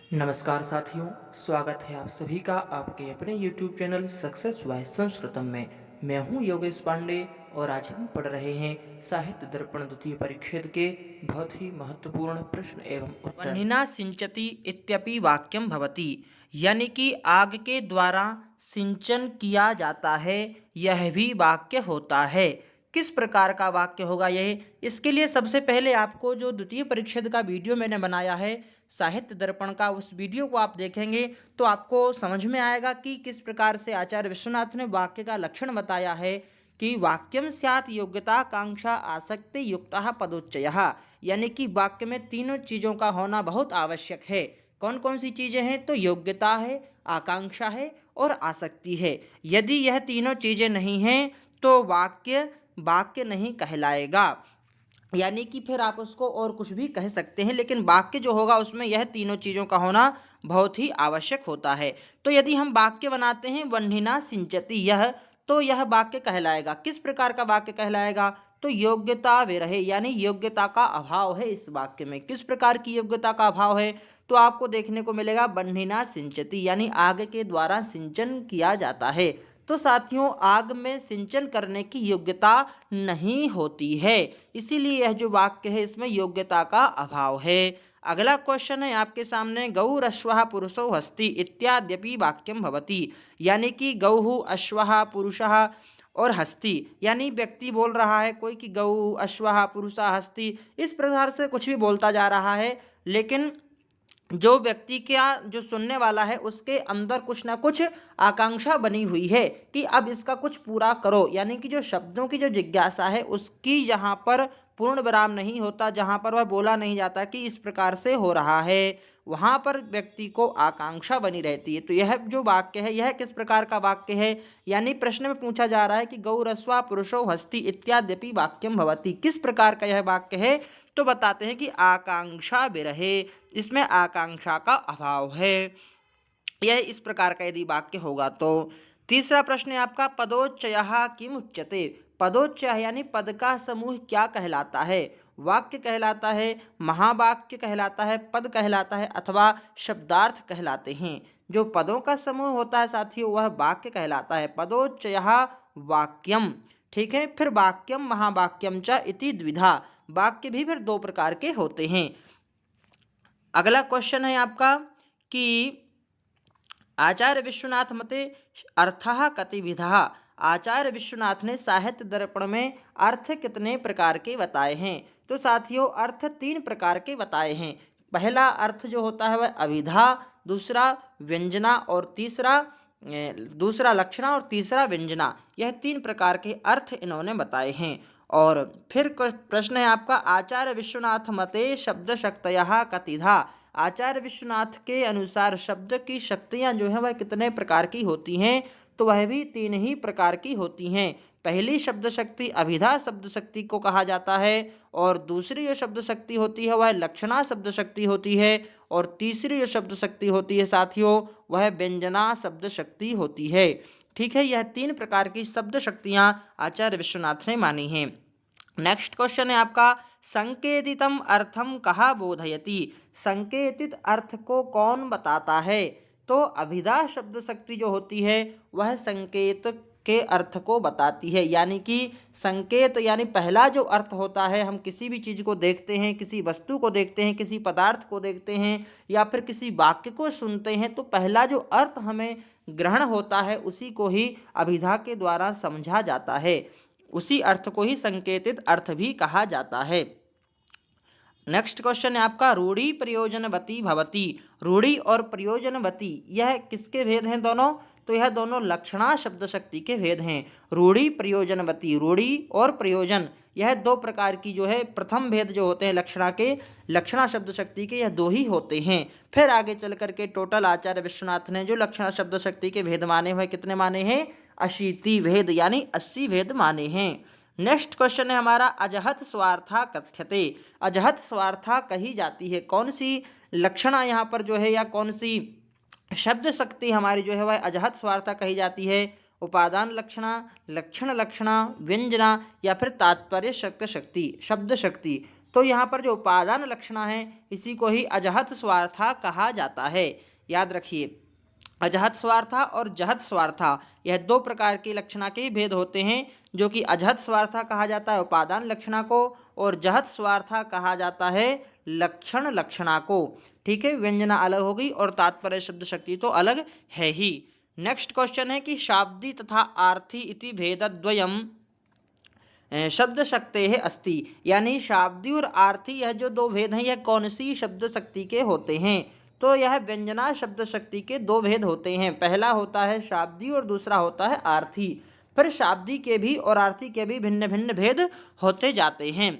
नमस्कार साथियों, स्वागत है आप सभी का आपके अपने YouTube चैनल सक्सेस बाय संस्कृतम में। मैं हूं योगेश पांडे और आज हम पढ़ रहे हैं साहित्य दर्पण द्वितीय परिच्छेद के बहुत ही महत्वपूर्ण प्रश्न एवं उत्तर। वह्निना सिंचति इत्यपि वाक्यम भवति, यानी कि आग के द्वारा सिंचन किया जाता है, यह भी वाक्य होता है। किस प्रकार का वाक्य होगा यह? इसके लिए सबसे पहले आपको जो द्वितीय परिच्छेद का वीडियो मैंने बनाया है साहित्य दर्पण का, उस वीडियो को आप देखेंगे तो आपको समझ में आएगा कि किस प्रकार से आचार्य विश्वनाथ ने वाक्य का लक्षण बताया है कि वाक्यम स्यात् योग्यता कांक्षा आसक्ति युक्तः पदोच्चयः, यानी कि वाक्य में तीनों चीज़ों का होना बहुत आवश्यक है। कौन कौन सी चीज़ें हैं? तो योग्यता है, आकांक्षा है और आसक्ति है। यदि यह तीनों चीज़ें नहीं हैं तो वाक्य वाक्य नहीं कहलाएगा, यानी कि फिर आप उसको और कुछ भी कह सकते हैं, लेकिन वाक्य जो होगा उसमें यह तीनों चीज़ों का होना बहुत ही आवश्यक होता है। तो यदि हम वाक्य बनाते हैं वह्निना सिंचति यह, तो यह वाक्य कहलाएगा। किस प्रकार का वाक्य कहलाएगा? तो योग्यता विरहे, यानी योग्यता का अभाव है इस वाक्य में। किस प्रकार की योग्यता का अभाव है? तो आपको देखने को मिलेगा वह्निना सिंचति, यानी आग के द्वारा सिंचन किया जाता है। तो साथियों, आग में सिंचन करने की योग्यता नहीं होती है, इसीलिए यह जो वाक्य है इसमें योग्यता का अभाव है। अगला क्वेश्चन है आपके सामने, गौ अश्वः पुरुषो हस्ति इत्याद्यपि वाक्यम भवति, यानी कि गौ अश्वः पुरुषः और हस्ति, यानी व्यक्ति बोल रहा है कोई कि गौ अश्वः पुरुषः हस्ति, इस प्रकार से कुछ भी बोलता जा रहा है, लेकिन जो व्यक्ति का जो सुनने वाला है उसके अंदर कुछ ना कुछ आकांक्षा बनी हुई है कि अब इसका कुछ पूरा करो, यानी कि जो शब्दों की जो जिज्ञासा है उसकी यहाँ पर पूर्ण विराम नहीं होता, जहाँ पर वह बोला नहीं जाता कि इस प्रकार से हो रहा है, वहाँ पर व्यक्ति को आकांक्षा बनी रहती है। तो यह जो वाक्य है यह किस प्रकार का वाक्य है? यानी प्रश्न में पूछा जा रहा है कि गौरस्वा पुरुषो हस्ति इत्याद्यपि वाक्यम भवति, किस प्रकार का यह वाक्य है? तो बताते हैं कि आकांक्षा विरहे, इसमें आकांक्षा का अभाव है। यह इस प्रकार का यदि वाक्य होगा तो। तीसरा प्रश्न है आपका, पदोच्चयः किम उच्यते। पदोच्चय यानी पद का समूह क्या कहलाता है? वाक्य कहलाता है, महावाक्य कहलाता है, पद कहलाता है अथवा शब्दार्थ कहलाते हैं। जो पदों का समूह होता है साथियों वह वाक्य कहलाता है। पदोच्चयः वाक्यम, ठीक है। फिर वाक्यम महावाक्यम च इति द्विधा, वाक्य भी फिर दो प्रकार के होते हैं। अगला क्वेश्चन है आपका कि आचार्य विश्वनाथ मते अर्थः कतिविधः। आचार्य विश्वनाथ ने साहित्य दर्पण में अर्थ कितने प्रकार के बताए हैं? तो साथियों, अर्थ तीन प्रकार के बताए हैं। पहला अर्थ जो होता है वह अभिधा, दूसरा व्यंजना और दूसरा लक्षणा और तीसरा व्यंजना, यह तीन प्रकार के अर्थ इन्होंने बताए हैं। और फिर प्रश्न है आपका, आचार्य विश्वनाथ मते शब्द शक्तयः कतिधा। आचार्य विश्वनाथ के अनुसार शब्द की शक्तियाँ जो हैं वह कितने प्रकार की होती हैं? तो वह भी तीन ही प्रकार की होती हैं। पहली शब्द शक्ति अभिधा शब्द शक्ति को कहा जाता है, और दूसरी जो शब्द शक्ति होती है वह लक्षणा शब्द शक्ति होती है, और तीसरी जो शब्द शक्ति होती है साथियों वह व्यंजना शब्द शक्ति होती है। ठीक है, यह तीन प्रकार की शब्द शक्तियाँ आचार्य विश्वनाथ ने मानी हैं। नेक्स्ट क्वेश्चन है आपका, संकेतितम अर्थम कहा बोधयति। संकेतित अर्थ को कौन बताता है? तो अभिधा शब्द शक्ति जो होती है वह संकेत के अर्थ को बताती है, यानी कि संकेत यानी पहला जो अर्थ होता है, हम किसी भी चीज़ को देखते हैं, किसी वस्तु को देखते हैं, किसी पदार्थ को देखते हैं या फिर किसी वाक्य को सुनते हैं, तो पहला जो अर्थ हमें ग्रहण होता है उसी को ही अभिधा के द्वारा समझा जाता है, उसी अर्थ को ही संकेतित अर्थ भी कहा जाता है। नेक्स्ट क्वेश्चन है आपका, रूढ़ी प्रयोजनवती भवती। रूढ़ी और प्रयोजनवती यह किसके भेद हैं दोनों? तो यह दोनों लक्षणा शब्द शक्ति के भेद हैं। रूढ़ी प्रयोजनवती, रूढ़ी और प्रयोजन यह दो प्रकार की जो है प्रथम भेद जो होते हैं लक्षणा के, लक्षणा शब्द शक्ति के, यह दो ही होते हैं। फिर आगे चल करके टोटल आचार्य विश्वनाथ ने जो लक्षणा शब्द शक्ति के भेद माने वह कितने माने हैं? 80 भेद, यानी 80 भेद माने हैं। नेक्स्ट क्वेश्चन है हमारा, अजहत स्वार्था कथ्यते। अजहत स्वार्था कही जाती है, कौन सी लक्षणा यहाँ पर जो है या कौन सी शब्द शक्ति हमारी जो है वह अजहत स्वार्था कही जाती है? उपादान लक्षणा, लक्षण लक्षणा, व्यंजना या फिर तात्पर्य शब्द शक्ति, शब्द शक्ति। तो यहाँ पर जो उपादान लक्षणा है इसी को ही अजहत स्वार्था कहा जाता है। याद रखिए, अजहत स्वार्था और जहत स्वार्था यह दो प्रकार की लक्षणा के ही भेद होते हैं, जो कि अजहत स्वार्था कहा जाता है उपादान लक्षणा को और जहत स्वार्था कहा जाता है लक्षण लक्षणा को। ठीक है, व्यंजना अलग हो गई और तात्पर्य शब्द शक्ति तो अलग है ही। नेक्स्ट क्वेश्चन है कि शाब्दी तथा आर्थी इति भेदद्वयम् शब्द शक्ति है अस्ति, यानी शाब्दी और आर्थी यह जो दो भेद हैं यह कौन सी शब्द शक्ति के होते हैं? तो यह व्यंजना शब्द शक्ति के दो भेद होते हैं, पहला होता है शाब्दी और दूसरा होता है आर्थी। फिर शाब्दी के भी और आर्थी के भी भिन्न भिन्न भेद होते जाते हैं।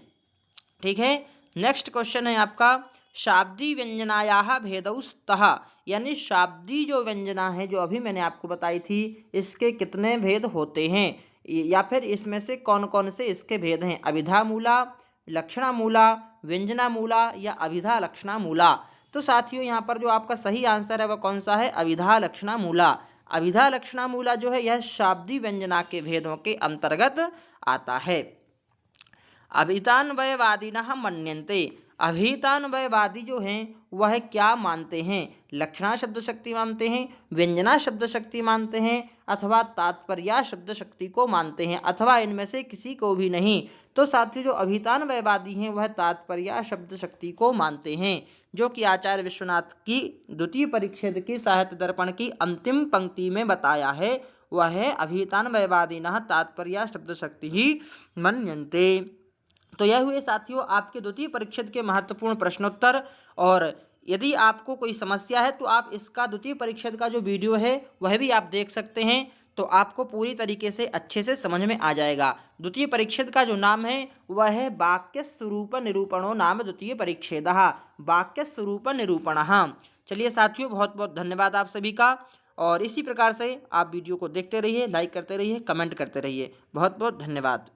ठीक है, नेक्स्ट क्वेश्चन है आपका शाब्दी व्यंजनायाः भेदौ स्तः, यानी शाब्दी जो व्यंजना है जो अभी मैंने आपको बताई थी इसके कितने भेद होते हैं, या फिर इसमें से कौन कौन से इसके भेद हैं? अभिधा मूला, लक्षणा मूला, व्यंजना मूला या अभिधा लक्षणा मूला। तो साथियों यहाँ पर जो आपका सही आंसर है वह कौन सा है? अभिधा लक्षणा मूला। अभिधा लक्षणा मूला जो है यह शाब्दी व्यंजना के भेदों के अंतर्गत आता है। अभितान्वयवादिनः मन्यन्ते, अभितान्वयवादी जो हैं वह क्या मानते हैं? लक्षणा शब्द शक्ति मानते हैं, व्यंजना शब्द शक्ति मानते हैं, अथवा तात्पर्य शब्द शक्ति को मानते हैं, अथवा इनमें से किसी को भी नहीं। तो साथियों जो अभितान्वयवादी हैं वह तात्पर्य शब्द शक्ति को मानते हैं, जो कि आचार्य विश्वनाथ की द्वितीय परिच्छेद की साहित्य दर्पण की अंतिम पंक्ति में बताया है, वह है अभितान्वयवादिनः तात्पर्य शब्द शक्ति ही मन्यन्ते। तो यह हुए साथियों आपके द्वितीय परिच्छेद के महत्वपूर्ण प्रश्नोत्तर, और यदि आपको कोई समस्या है तो आप इसका द्वितीय परिच्छेद का जो वीडियो है वह भी आप देख सकते हैं, तो आपको पूरी तरीके से अच्छे से समझ में आ जाएगा। द्वितीय परिच्छेद का जो नाम है वह है वाक्य स्वरूप निरूपणो नाम द्वितीय परिच्छेदः, वाक्य स्वरूप निरूपणः। चलिए साथियों, बहुत बहुत धन्यवाद आप सभी का, और इसी प्रकार से आप वीडियो को देखते रहिए, लाइक करते रहिए, कमेंट करते रहिए। बहुत बहुत धन्यवाद।